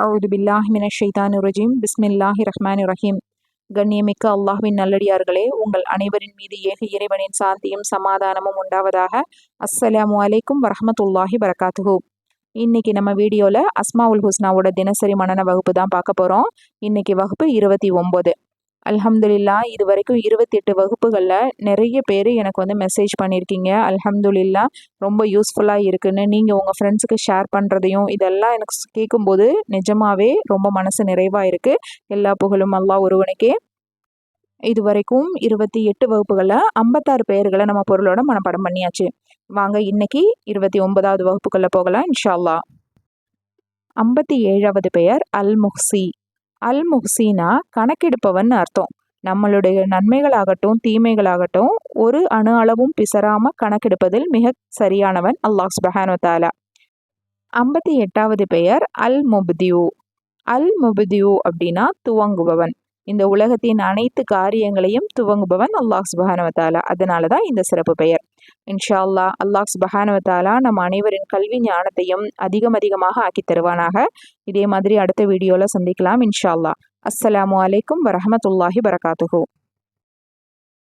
அவுது பில்லாஹி மினஷ் ஷைத்தானிர் ரஜீம் பிஸ்மில்லாஹிர் ரஹ்மானிர் ரஹீம். கண்ணியமிக்க அல்லாஹ்வின் நல்லடியார்களே, உங்கள் அனைவரின் மீது ஏக இறைவனின் சாந்தியும் சமாதானமும் உண்டாவதாக. அஸ்ஸலாமு அலைக்கும் வரஹ்மத்துல்லாஹி வரகாத்துஹு. இன்னைக்கு நம்ம வீடியோவில் அஸ்மாவுல் ஹுஸ்னாவோட தினசரி மனன வகுப்பு தான் பார்க்க போகிறோம். இன்னைக்கு வகுப்பு 29. அல்ஹம்துலில்லா, இது வரைக்கும் 28 வகுப்புகளில் நிறைய பேர் எனக்கு மெசேஜ் பண்ணியிருக்கீங்க. அல்ஹம்துலில்லா, ரொம்ப யூஸ்ஃபுல்லாக இருக்குன்னு நீங்கள் உங்கள் ஃப்ரெண்ட்ஸுக்கு ஷேர் பண்ணுறதையும் இதெல்லாம் எனக்கு கேட்கும்போது நிஜமாவே ரொம்ப மனசு நிறைவாக இருக்குது. எல்லா புகழும் அல்லாஹ் ஒருவனுக்கே. இது வரைக்கும் 28 வகுப்புகளில் 56 பெயர்களை நம்ம பொருளோட மனப்பாடம் பண்ணியாச்சு. வாங்க இன்னைக்கு 29வது வகுப்புகளில் போகலாம் இன்ஷா அல்லாஹ். 57வது பெயர் அல் முஹ்சி. அல் முஹ்சீனா கணக்கெடுப்பவன் அர்த்தம். நம்மளுடைய நன்மைகளாகட்டும் தீமைகளாகட்டும் ஒரு அணு அளவும் பிசராம கணக்கெடுப்பதில் மிக சரியானவன் அல்லாஹ் சுப்ஹானஹு வ தஆலா. 58வது பெயர் அல் முப்தியூ. அல் முப்தியூ அப்படின்னா துவங்குபவன். இந்த உலகத்தின் அனைத்து காரியங்களையும் துவங்குபவன் அல்லாஹ் சுப்ஹானஹு வ தஆலா. அதனால தான் இந்த சிறப்பு பெயர். இன்ஷா அல்லாஹ் அல்லாஹ் சுப்ஹானஹு வ தஆலா நம்ம அனைவரின் கல்வி ஞானத்தையும் அதிகமாக ஆக்கி தருவானாக. இதே மாதிரி அடுத்த வீடியோவில் சந்திக்கலாம் இன்ஷா அல்லாஹ். அஸ்ஸலாமு அலைக்கும் வரஹ்மத்துல்லாஹி வரகாத்துஹு.